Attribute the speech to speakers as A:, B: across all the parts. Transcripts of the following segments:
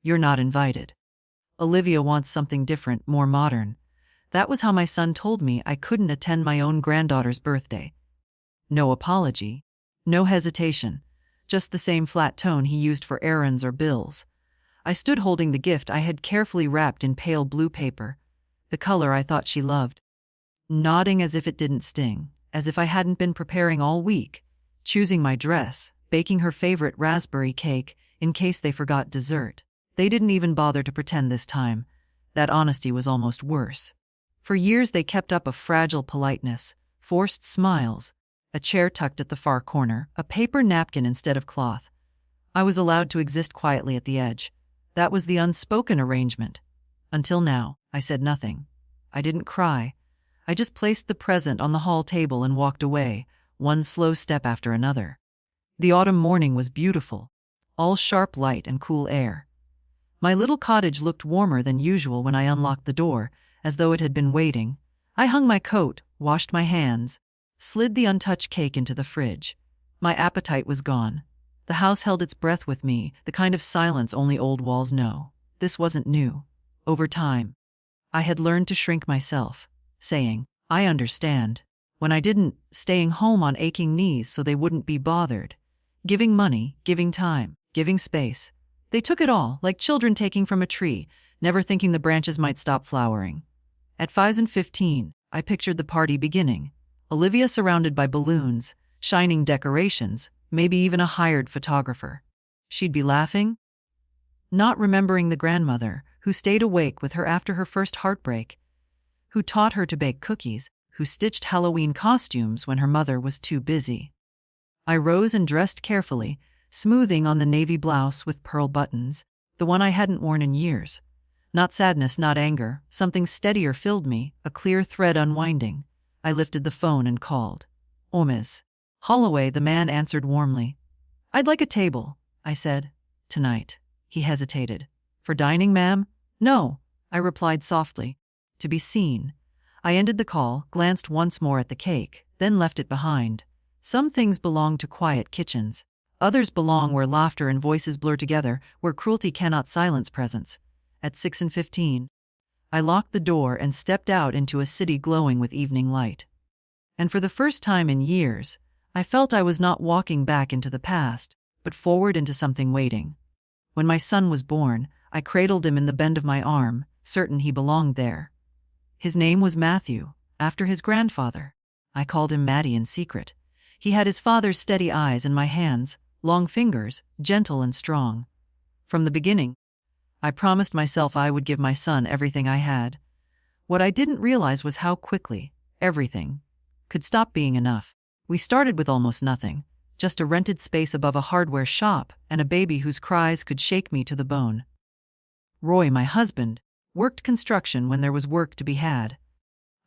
A: You're not invited. Olivia wants something different, more modern. That was how my son told me I couldn't attend my own granddaughter's birthday. No apology. No hesitation. Just the same flat tone he used for errands or bills. I stood holding the gift I had carefully wrapped in pale blue paper, the color I thought she loved, nodding as if it didn't sting, as if I hadn't been preparing all week, choosing my dress, baking her favorite raspberry cake in case they forgot dessert. They didn't even bother to pretend this time. That honesty was almost worse. For years they kept up a fragile politeness, forced smiles, a chair tucked at the far corner, a paper napkin instead of cloth. I was allowed to exist quietly at the edge. That was the unspoken arrangement. Until now, I said nothing. I didn't cry. I just placed the present on the hall table and walked away, one slow step after another. The autumn morning was beautiful, all sharp light and cool air. My little cottage looked warmer than usual when I unlocked the door, as though it had been waiting. I hung my coat, washed my hands, slid the untouched cake into the fridge. My appetite was gone. The house held its breath with me, the kind of silence only old walls know. This wasn't new. Over time, I had learned to shrink myself, saying, "I understand," when I didn't, staying home on aching knees so they wouldn't be bothered. Giving money, giving time, giving space. They took it all, like children taking from a tree, never thinking the branches might stop flowering. At 5 and 15, I pictured the party beginning. Olivia surrounded by balloons, shining decorations, maybe even a hired photographer. She'd be laughing, not remembering the grandmother who stayed awake with her after her first heartbreak, who taught her to bake cookies, who stitched Halloween costumes when her mother was too busy. I rose and dressed carefully, smoothing on the navy blouse with pearl buttons, the one I hadn't worn in years. Not sadness, not anger, something steadier filled me, a clear thread unwinding. I lifted the phone and called. "Oh, Miss Holloway," the man answered warmly. "I'd like a table," I said. "Tonight." He hesitated. "For dining, ma'am?" "No," I replied softly. To be seen. I ended the call, glanced once more at the cake, then left it behind. Some things belong to quiet kitchens. Others belong where laughter and voices blur together, where cruelty cannot silence presence. At 6 and 15, I locked the door and stepped out into a city glowing with evening light. And for the first time in years, I felt I was not walking back into the past, but forward into something waiting. When my son was born, I cradled him in the bend of my arm, certain he belonged there. His name was Matthew, after his grandfather. I called him Matty in secret. He had his father's steady eyes and my hands, long fingers, gentle and strong. From the beginning, I promised myself I would give my son everything I had. What I didn't realize was how quickly everything could stop being enough. We started with almost nothing, just a rented space above a hardware shop and a baby whose cries could shake me to the bone. Roy, my husband, worked construction when there was work to be had.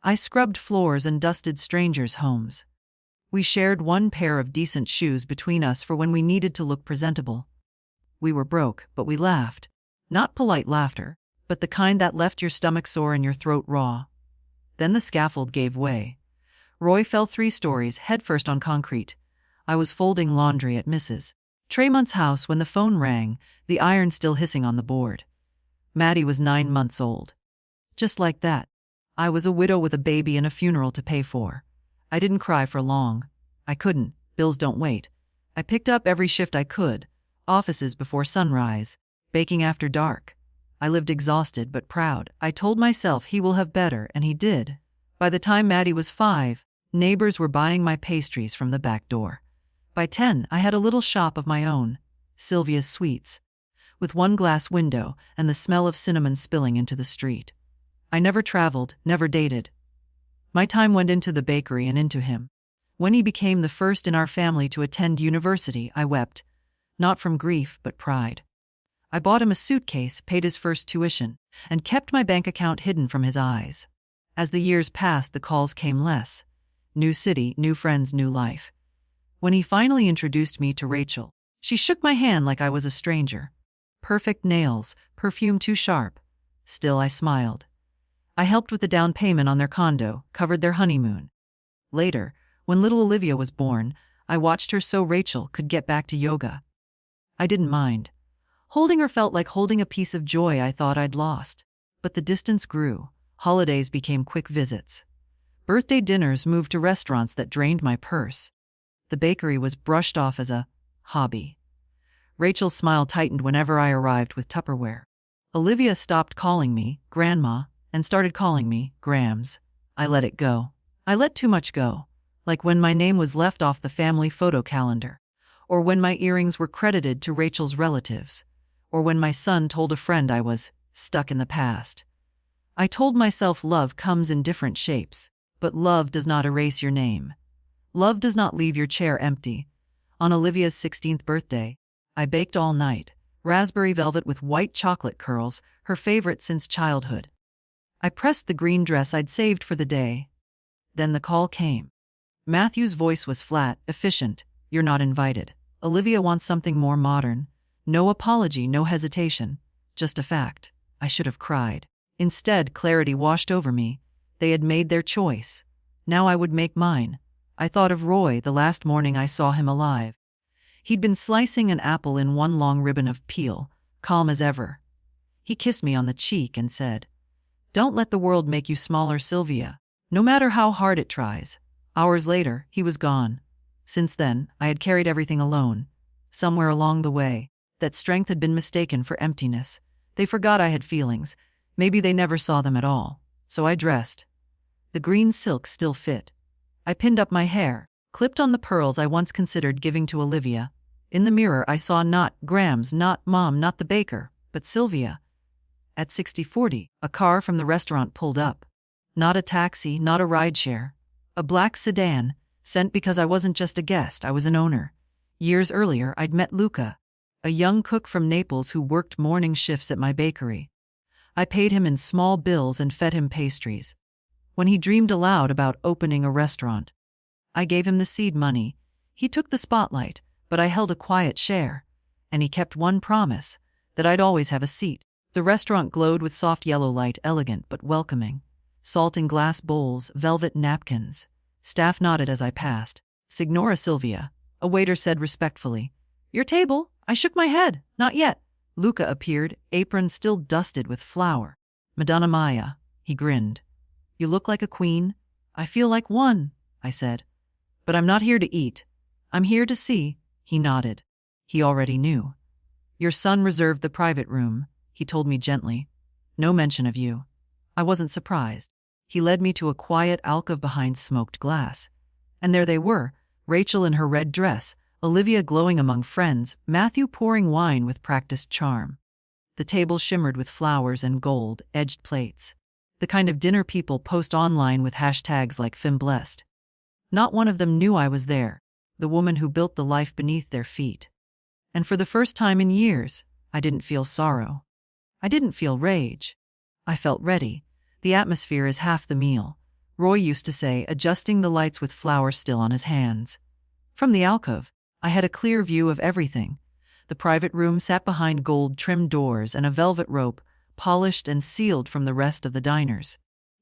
A: I scrubbed floors and dusted strangers' homes. We shared one pair of decent shoes between us for when we needed to look presentable. We were broke, but we laughed. Not polite laughter, but the kind that left your stomach sore and your throat raw. Then the scaffold gave way. Roy fell 3 stories, headfirst on concrete. I was folding laundry at Mrs. Tremont's house when the phone rang, the iron still hissing on the board. Maddie was 9 months old. Just like that, I was a widow with a baby and a funeral to pay for. I didn't cry for long. I couldn't. Bills don't wait. I picked up every shift I could. Offices before sunrise. Baking after dark. I lived exhausted but proud. I told myself he will have better, and he did. By the time Maddie was 5, neighbors were buying my pastries from the back door. By 10, I had a little shop of my own, Sylvia's Sweets, with 1 glass window and the smell of cinnamon spilling into the street. I never traveled, never dated. My time went into the bakery and into him. When he became the first in our family to attend university, I wept, not from grief but pride. I bought him a suitcase, paid his first tuition, and kept my bank account hidden from his eyes. As the years passed, the calls came less. New city, new friends, new life. When he finally introduced me to Rachel, she shook my hand like I was a stranger. Perfect nails, perfume too sharp. Still, I smiled. I helped with the down payment on their condo, covered their honeymoon. Later, when little Olivia was born, I watched her so Rachel could get back to yoga. I didn't mind. Holding her felt like holding a piece of joy I thought I'd lost. But the distance grew. Holidays became quick visits. Birthday dinners moved to restaurants that drained my purse. The bakery was brushed off as a hobby. Rachel's smile tightened whenever I arrived with Tupperware. Olivia stopped calling me Grandma and started calling me Grams. I let it go. I let too much go. Like when my name was left off the family photo calendar, or when my earrings were credited to Rachel's relatives, or when my son told a friend I was stuck in the past. I told myself love comes in different shapes, but love does not erase your name. Love does not leave your chair empty. On Olivia's 16th birthday, I baked all night, raspberry velvet with white chocolate curls, her favorite since childhood. I pressed the green dress I'd saved for the day. Then the call came. Matthew's voice was flat, efficient. You're not invited. Olivia wants something more modern. No apology, no hesitation. Just a fact. I should have cried. Instead, clarity washed over me. They had made their choice. Now I would make mine. I thought of Roy the last morning I saw him alive. He'd been slicing an apple in one long ribbon of peel, calm as ever. He kissed me on the cheek and said, "Don't let the world make you smaller, Sylvia, no matter how hard it tries." Hours later, he was gone. Since then, I had carried everything alone. Somewhere along the way, that strength had been mistaken for emptiness. They forgot I had feelings. Maybe they never saw them at all. So I dressed. The green silk still fit. I pinned up my hair, clipped on the pearls I once considered giving to Olivia. In the mirror, I saw not Grams, not Mom, not the baker, but Sylvia. At 6040, a car from the restaurant pulled up. Not a taxi, not a rideshare. A black sedan, sent because I wasn't just a guest, I was an owner. Years earlier, I'd met Luca, a young cook from Naples who worked morning shifts at my bakery. I paid him in small bills and fed him pastries. When he dreamed aloud about opening a restaurant, I gave him the seed money. He took the spotlight, but I held a quiet share. And he kept one promise, that I'd always have a seat. The restaurant glowed with soft yellow light, elegant but welcoming. Salt in glass bowls, velvet napkins. Staff nodded as I passed. "Signora Sylvia," a waiter said respectfully. "Your table?" I shook my head. "Not yet." Luca appeared, apron still dusted with flour. "Madonna Maya," he grinned. "You look like a queen." "I feel like one," I said. "But I'm not here to eat. I'm here to see." He nodded. He already knew. "Your son reserved the private room," he told me gently. "No mention of you." I wasn't surprised. He led me to a quiet alcove behind smoked glass. And there they were, Rachel in her red dress, Olivia glowing among friends, Matthew pouring wine with practiced charm. The table shimmered with flowers and gold-edged plates. The kind of dinner people post online with hashtags like #FemBlessed. Not one of them knew I was there, the woman who built the life beneath their feet. And for the first time in years, I didn't feel sorrow. I didn't feel rage. I felt ready. The atmosphere is half the meal, Roy used to say, adjusting the lights with flour still on his hands. From the alcove, I had a clear view of everything. The private room sat behind gold-trimmed doors and a velvet rope, polished and sealed from the rest of the diners.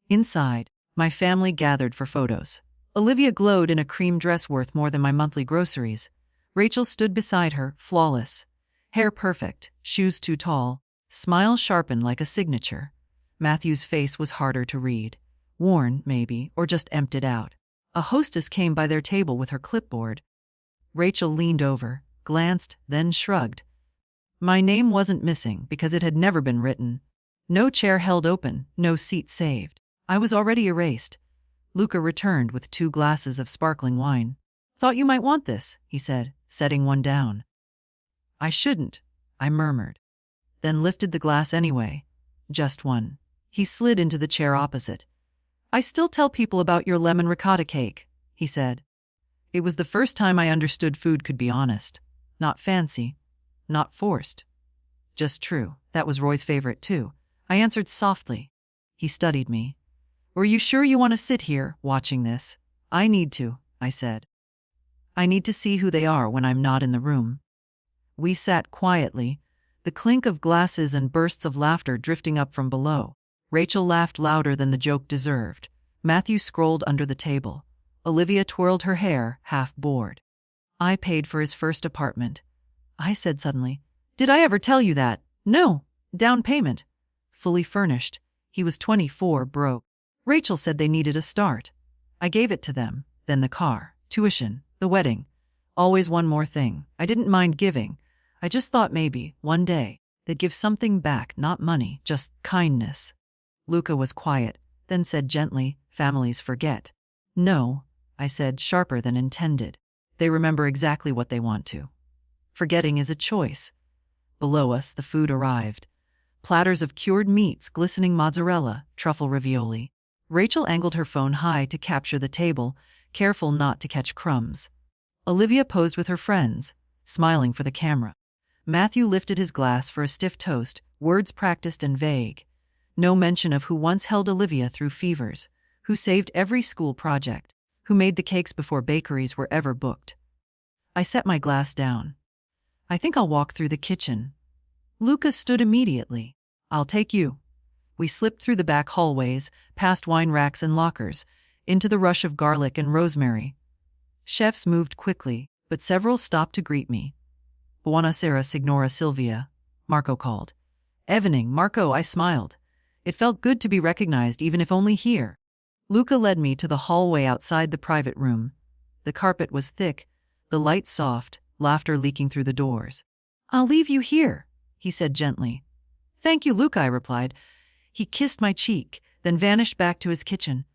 A: Inside, my family gathered for photos. Olivia glowed in a cream dress worth more than my monthly groceries. Rachel stood beside her, flawless. Hair perfect, shoes too tall, smile sharpened like a signature. Matthew's face was harder to read. Worn, maybe, or just emptied out. A hostess came by their table with her clipboard. Rachel leaned over, glanced, then shrugged. My name wasn't missing because it had never been written. No chair held open, no seat saved. I was already erased. Luca returned with 2 glasses of sparkling wine. "Thought you might want this," he said, setting one down. "I shouldn't," I murmured. Then lifted the glass anyway. "Just one." He slid into the chair opposite. "I still tell people about your lemon ricotta cake," he said. It was the first time I understood food could be honest. Not fancy. Not forced. Just true. That was Roy's favorite too. I answered softly. He studied me. "Are you sure you want to sit here, watching this?" "I need to," I said. "I need to see who they are when I'm not in the room." We sat quietly, the clink of glasses and bursts of laughter drifting up from below. Rachel laughed louder than the joke deserved. Matthew scrolled under the table. Olivia twirled her hair, half bored. "I paid for his first apartment," I said suddenly. Did I ever tell you that? No. Down payment. Fully furnished. He was 24, broke. Rachel said they needed a start. I gave it to them, then the car, tuition, the wedding. Always one more thing. I didn't mind giving. I just thought maybe, one day, they'd give something back, not money, just kindness. Luca was quiet, then said gently, families forget. No, I said, sharper than intended. They remember exactly what they want to. Forgetting is a choice. Below us, the food arrived. Platters of cured meats, glistening mozzarella, truffle ravioli. Rachel angled her phone high to capture the table, careful not to catch crumbs. Olivia posed with her friends, smiling for the camera. Matthew lifted his glass for a stiff toast, words practiced and vague. No mention of who once held Olivia through fevers, who saved every school project, who made the cakes before bakeries were ever booked. I set my glass down. I think I'll walk through the kitchen. Luca stood immediately. I'll take you. We slipped through the back hallways, past wine racks and lockers, into the rush of garlic and rosemary. Chefs moved quickly, but several stopped to greet me. Buonasera, Signora Silvia, Marco called. Evening, Marco, I smiled. It felt good to be recognized, even if only here. Luca led me to the hallway outside the private room. The carpet was thick, the light soft, laughter leaking through the doors. I'll leave you here, he said gently. Thank you, Luca, I replied. He kissed my cheek, then vanished back to his kitchen.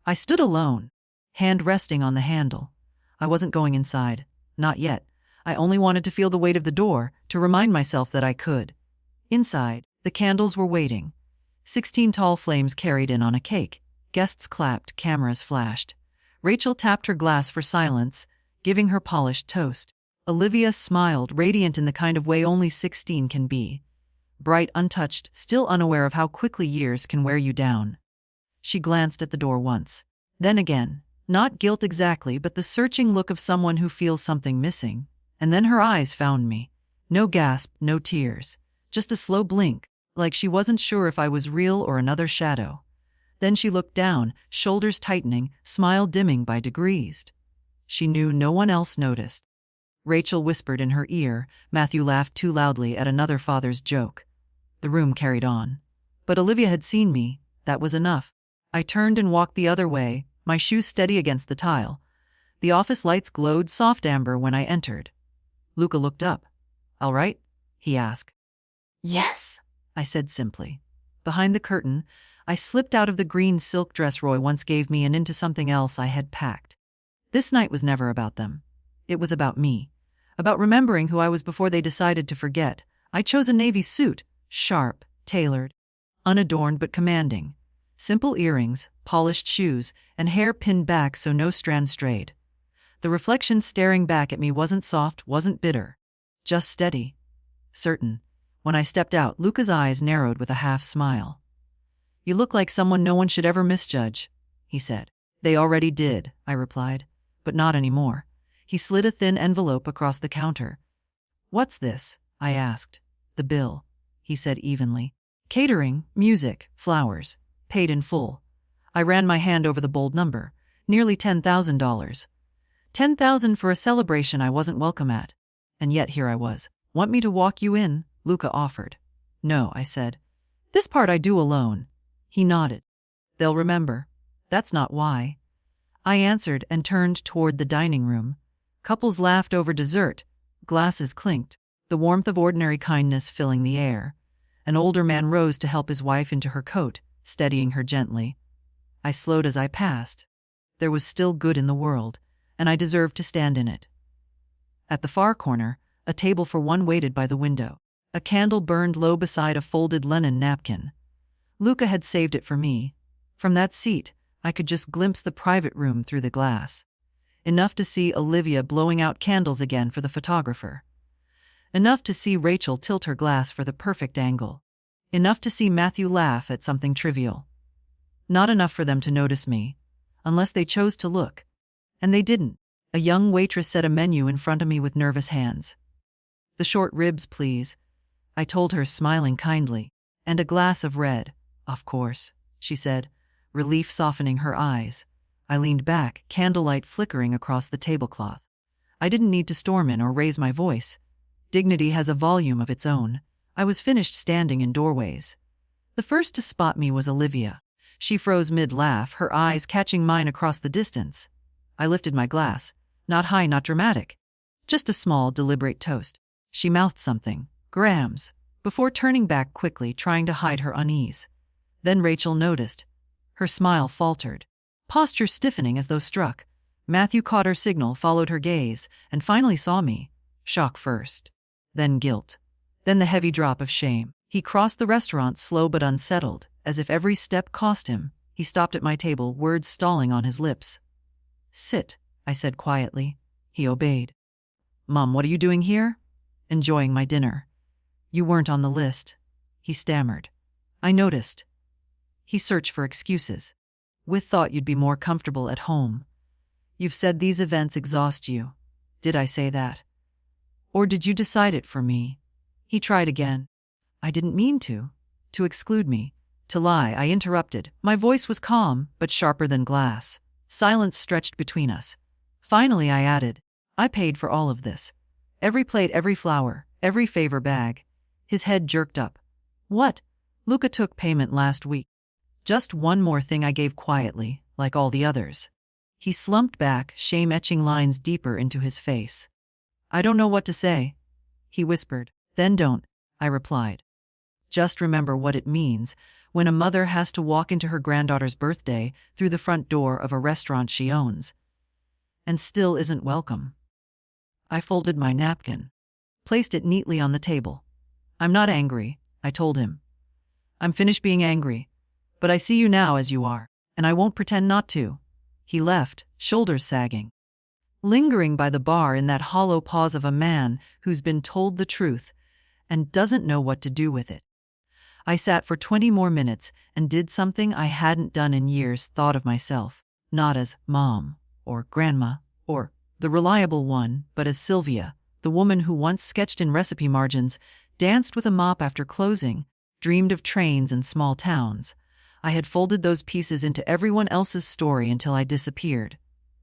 A: I stood alone, hand resting on the handle. I wasn't going inside. Not yet. I only wanted to feel the weight of the door, to remind myself that I could. Inside, the candles were waiting. 16 tall flames carried in on a cake. Guests clapped, cameras flashed. Rachel tapped her glass for silence, giving her polished toast. Olivia smiled, radiant in the kind of way only 16 can be. Bright, untouched, still unaware of how quickly years can wear you down. She glanced at the door once. Then again. Not guilt exactly, but the searching look of someone who feels something missing. And then her eyes found me. No gasp, no tears. Just a slow blink, like she wasn't sure if I was real or another shadow. Then she looked down, shoulders tightening, smile dimming by degrees. She knew no one else noticed. Rachel whispered in her ear. Matthew laughed too loudly at another father's joke. The room carried on. But Olivia had seen me. That was enough. I turned and walked the other way, my shoes steady against the tile. The office lights glowed soft amber when I entered. Luca looked up. All right? He asked. Yes, I said simply. Behind the curtain, I slipped out of the green silk dress Roy once gave me and into something else I had packed. This night was never about them. It was about me. About remembering who I was before they decided to forget. I chose a navy suit, sharp, tailored, unadorned but commanding. Simple earrings, polished shoes, and hair pinned back so no strand strayed. The reflection staring back at me wasn't soft, wasn't bitter. Just steady. Certain. When I stepped out, Luca's eyes narrowed with a half smile. You look like someone no one should ever misjudge, he said. They already did, I replied. But not anymore. He slid a thin envelope across the counter. What's this? I asked. The bill, he said evenly. Catering, music, flowers. Paid in full. I ran my hand over the bold number. Nearly $10,000. $10,000 for a celebration I wasn't welcome at. And yet here I was. Want me to walk you in? Luca offered. No, I said. This part I do alone. He nodded. They'll remember. That's not why. I answered and turned toward the dining room. Couples laughed over dessert. Glasses clinked. The warmth of ordinary kindness filling the air. An older man rose to help his wife into her coat, steadying her gently. I slowed as I passed. There was still good in the world, and I deserved to stand in it. At the far corner, a table for one waited by the window. A candle burned low beside a folded linen napkin. Luca had saved it for me. From that seat, I could just glimpse the private room through the glass. Enough to see Olivia blowing out candles again for the photographer. Enough to see Rachel tilt her glass for the perfect angle. Enough to see Matthew laugh at something trivial. Not enough for them to notice me, unless they chose to look. And they didn't. A young waitress set a menu in front of me with nervous hands. The short ribs, please, I told her, smiling kindly. And a glass of red, of course, she said, relief softening her eyes. I leaned back, candlelight flickering across the tablecloth. I didn't need to storm in or raise my voice. Dignity has a volume of its own. I was finished standing in doorways. The first to spot me was Olivia. She froze mid-laugh, her eyes catching mine across the distance. I lifted my glass. Not high, not dramatic. Just a small, deliberate toast. She mouthed something, grams, before turning back quickly, trying to hide her unease. Then Rachel noticed. Her smile faltered, posture stiffening as though struck. Matthew caught her signal, followed her gaze, and finally saw me. Shock first. Then guilt. Then the heavy drop of shame. He crossed the restaurant, slow but unsettled, as if every step cost him. He stopped at my table, words stalling on his lips. "Sit," I said quietly. He obeyed. "Mom, what are you doing here?" "Enjoying my dinner." "You weren't on the list," he stammered. "I noticed." He searched for excuses. "We thought you'd be more comfortable at home. You've said these events exhaust you." "Did I say that? Or did you decide it for me?" He tried again. "I didn't mean to exclude me, to lie," I interrupted. My voice was calm, but sharper than glass. Silence stretched between us. Finally I added, "I paid for all of this. Every plate, every flower, every favor bag." His head jerked up. "What?" "Luca took payment last week." "Just one more thing," I gave quietly, like all the others. He slumped back, shame etching lines deeper into his face. "I don't know what to say," he whispered. "Then don't," I replied. "Just remember what it means when a mother has to walk into her granddaughter's birthday through the front door of a restaurant she owns and still isn't welcome." I folded my napkin, placed it neatly on the table. "I'm not angry," I told him. "I'm finished being angry, but I see you now as you are, and I won't pretend not to." He left, shoulders sagging, lingering by the bar in that hollow pause of a man who's been told the truth and doesn't know what to do with it. I sat for 20 more minutes and did something I hadn't done in years, thought of myself, not as mom or grandma or the reliable one, but as Sylvia, the woman who once sketched in recipe margins, danced with a mop after closing, dreamed of trains and small towns. I had folded those pieces into everyone else's story until I disappeared.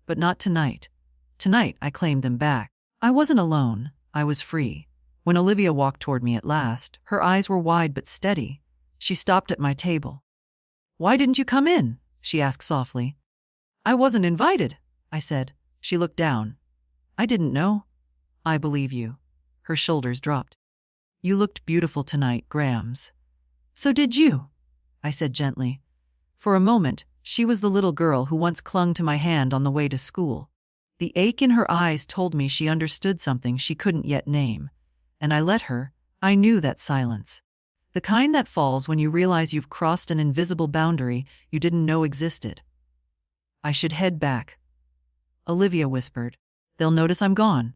A: But not tonight. Tonight I claimed them back. I wasn't alone. I was free. When Olivia walked toward me at last, her eyes were wide but steady. She stopped at my table. "Why didn't you come in?" she asked softly. "I wasn't invited," I said. She looked down. "I didn't know." "I believe you." Her shoulders dropped. "You looked beautiful tonight, Grams." "So did you," I said gently. For a moment, she was the little girl who once clung to my hand on the way to school. The ache in her eyes told me she understood something she couldn't yet name. And I let her. I knew that silence. The kind that falls when you realize you've crossed an invisible boundary you didn't know existed. "I should head back," Olivia whispered. "They'll notice I'm gone."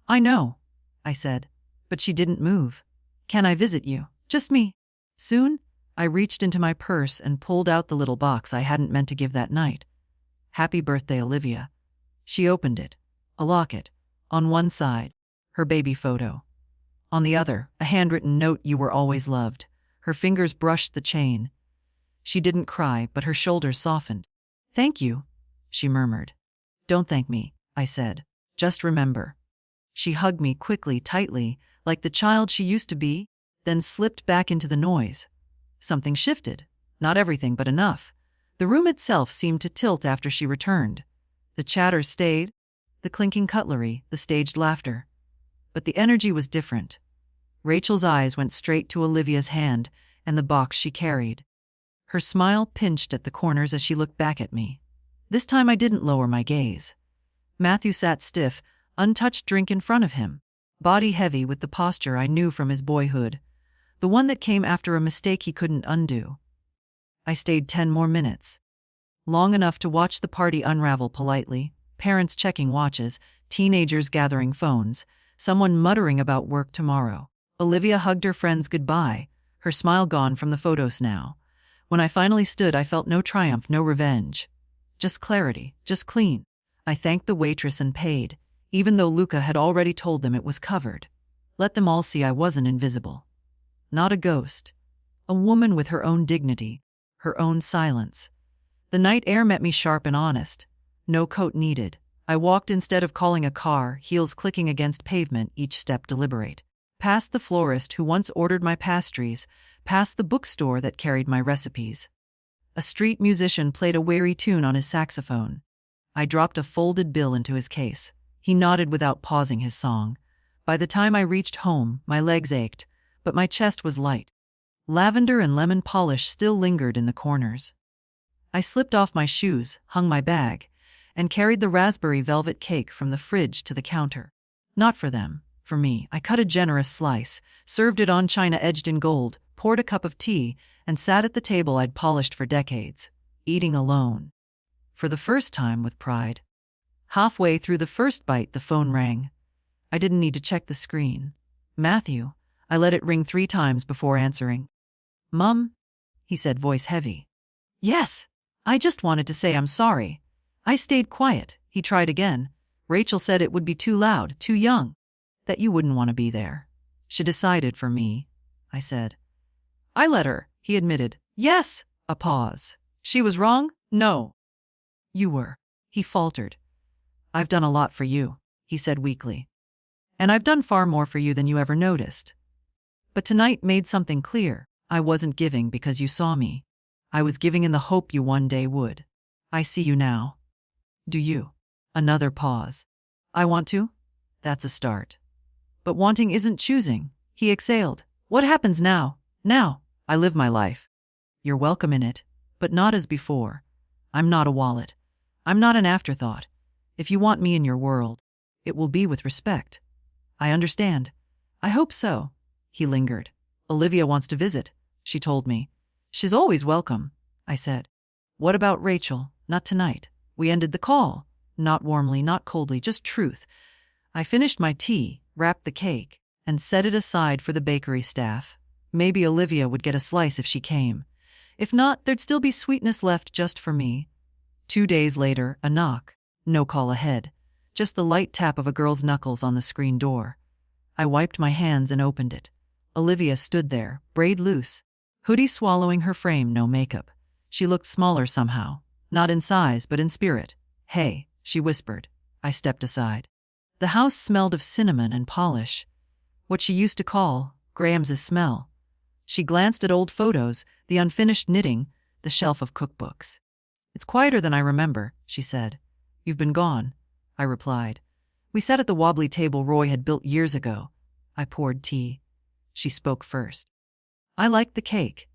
A: "I know," I said. But she didn't move. "Can I visit you? Just me?" "Soon?" I reached into my purse and pulled out the little box I hadn't meant to give that night. "Happy birthday, Olivia." She opened it. A locket. On one side, her baby photo. On the other, a handwritten note, "You were always loved." Her fingers brushed the chain. She didn't cry, but her shoulders softened. "Thank you," she murmured. "Don't thank me," I said. "Just remember." She hugged me quickly, tightly, like the child she used to be, then slipped back into the noise. Something shifted. Not everything, but enough. The room itself seemed to tilt after she returned. The chatter stayed, the clinking cutlery, the staged laughter. But the energy was different. Rachel's eyes went straight to Olivia's hand and the box she carried. Her smile pinched at the corners as she looked back at me. This time I didn't lower my gaze. Matthew sat stiff, untouched drink in front of him, body heavy with the posture I knew from his boyhood, the one that came after a mistake he couldn't undo. I stayed 10 more minutes. Long enough to watch the party unravel politely, parents checking watches, teenagers gathering phones, someone muttering about work tomorrow. Olivia hugged her friends goodbye, her smile gone from the photos now. When I finally stood, I felt no triumph, no revenge. Just clarity, just clean. I thanked the waitress and paid, even though Luca had already told them it was covered. Let them all see I wasn't invisible. Not a ghost. A woman with her own dignity, her own silence. The night air met me sharp and honest. No coat needed. I walked instead of calling a car, heels clicking against pavement, each step deliberate. past the florist who once ordered my pastries, past the bookstore that carried my recipes. A street musician played a weary tune on his saxophone. I dropped a folded bill into his case. He nodded without pausing his song. By the time I reached home, my legs ached, but my chest was light. Lavender and lemon polish still lingered in the corners. I slipped off my shoes, hung my bag, and carried the raspberry velvet cake from the fridge to the counter. Not for them, for me. I cut a generous slice, served it on china edged in gold, poured a cup of tea, and sat at the table I'd polished for decades, eating alone. For the first time with pride. Halfway through the first bite, the phone rang. I didn't need to check the screen. Matthew. I let it ring 3 times before answering. Mum? He said, voice heavy. Yes. I just wanted to say I'm sorry. I stayed quiet. He tried again. Rachel said it would be too loud, too young. That you wouldn't want to be there. She decided for me, I said. I let her, he admitted. Yes. A pause. She was wrong? No. You were. He faltered. I've done a lot for you, he said weakly. And I've done far more for you than you ever noticed. But tonight made something clear. I wasn't giving because you saw me. I was giving in the hope you one day would. I see you now. Do you? Another pause. I want to? That's a start. But wanting isn't choosing, he exhaled. What happens now? Now, I live my life. You're welcome in it, but not as before. I'm not a wallet. I'm not an afterthought. If you want me in your world, it will be with respect. I understand. I hope so. He lingered. Olivia wants to visit, she told me. She's always welcome, I said. What about Rachel? Not tonight. We ended the call. Not warmly, not coldly, just truth. I finished my tea, wrapped the cake, and set it aside for the bakery staff. Maybe Olivia would get a slice if she came. If not, there'd still be sweetness left just for me. 2 days later, a knock. No call ahead. Just the light tap of a girl's knuckles on the screen door. I wiped my hands and opened it. Olivia stood there, braid loose, hoodie swallowing her frame, no makeup. She looked smaller somehow, not in size but in spirit. Hey, she whispered. I stepped aside. The house smelled of cinnamon and polish. What she used to call Graham's smell. She glanced at old photos, the unfinished knitting, the shelf of cookbooks. It's quieter than I remember, she said. You've been gone, I replied. We sat at the wobbly table Roy had built years ago. I poured tea. She spoke first. I liked the cake.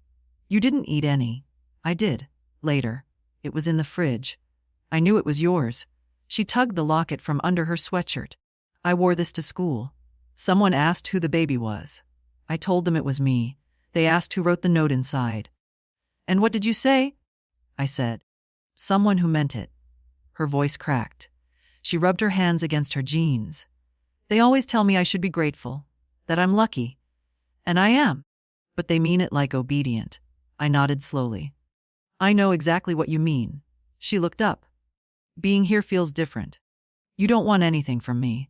A: You didn't eat any. I did. Later. It was in the fridge. I knew it was yours. She tugged the locket from under her sweatshirt. I wore this to school. Someone asked who the baby was. I told them it was me. They asked who wrote the note inside. And what did you say? I said. Someone who meant it. Her voice cracked. She rubbed her hands against her jeans. They always tell me I should be grateful, that I'm lucky. And I am. But they mean it like obedient. I nodded slowly. I know exactly what you mean. She looked up. Being here feels different. You don't want anything from me.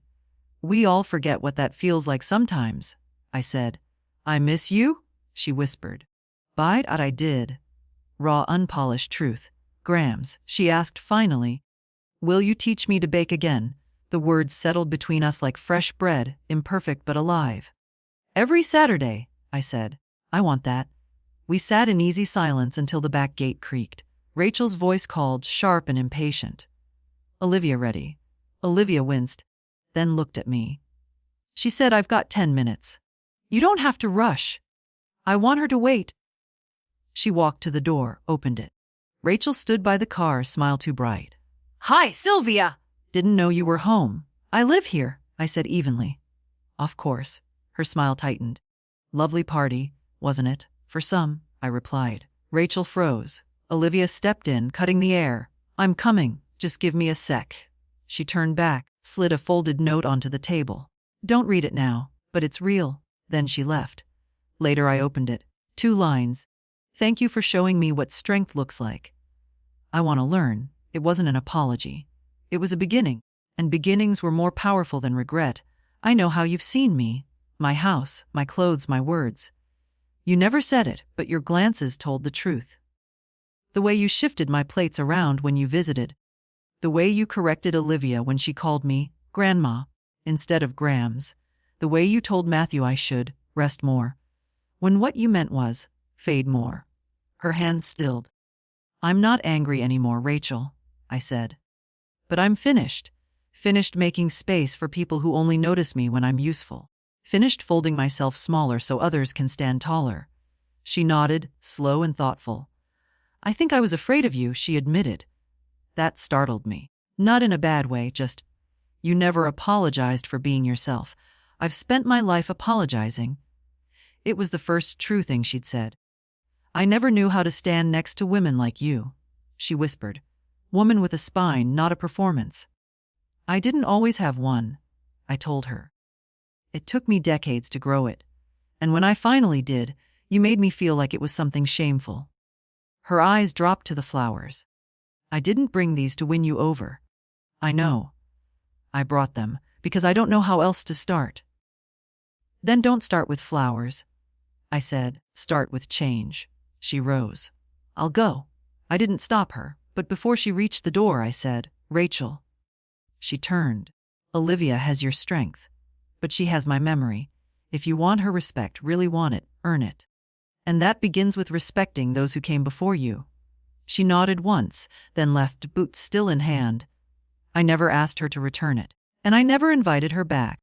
A: We all forget what that feels like sometimes, I said. I miss you? She whispered. Bite at I did. Raw, unpolished truth. Grams, she asked finally. Will you teach me to bake again? The words settled between us like fresh bread, imperfect but alive. Every Saturday, I said. I want that. We sat in easy silence until the back gate creaked. Rachel's voice called, sharp and impatient. Olivia ready. Olivia winced, then looked at me. She said, I've got 10 minutes. You don't have to rush. I want her to wait. She walked to the door, opened it. Rachel stood by the car, smile too bright. Hi, Sylvia! Didn't know you were home. I live here, I said evenly. Of course. Her smile tightened. Lovely party, wasn't it? For some, I replied. Rachel froze. Olivia stepped in, cutting the air. I'm coming, just give me a sec. She turned back, slid a folded note onto the table. Don't read it now, but it's real. Then she left. Later I opened it. 2 lines. Thank you for showing me what strength looks like. I want to learn. It wasn't an apology. It was a beginning, and beginnings were more powerful than regret. I know how you've seen me. My house, my clothes, my words. You never said it, but your glances told the truth. The way you shifted my plates around when you visited. The way you corrected Olivia when she called me Grandma instead of Grams. The way you told Matthew I should rest more, when what you meant was fade more. Her hands stilled. I'm not angry anymore, Rachel, I said. But I'm finished. Finished making space for people who only notice me when I'm useful. Finished folding myself smaller so others can stand taller. She nodded, slow and thoughtful. I think I was afraid of you, she admitted. That startled me. Not in a bad way, just, you never apologized for being yourself. I've spent my life apologizing. It was the first true thing she'd said. I never knew how to stand next to women like you, she whispered. Woman with a spine, not a performance. I didn't always have one, I told her. It took me decades to grow it. And when I finally did, you made me feel like it was something shameful. Her eyes dropped to the flowers. I didn't bring these to win you over. I know. I brought them because I don't know how else to start. Then don't start with flowers, I said. Start with change. She rose. I'll go. I didn't stop her, but before she reached the door, I said, Rachel. She turned. Olivia has your strength, but she has my memory. If you want her respect, really want it, earn it. And that begins with respecting those who came before you. She nodded once, then left, boots still in hand. I never asked her to return it, and I never invited her back.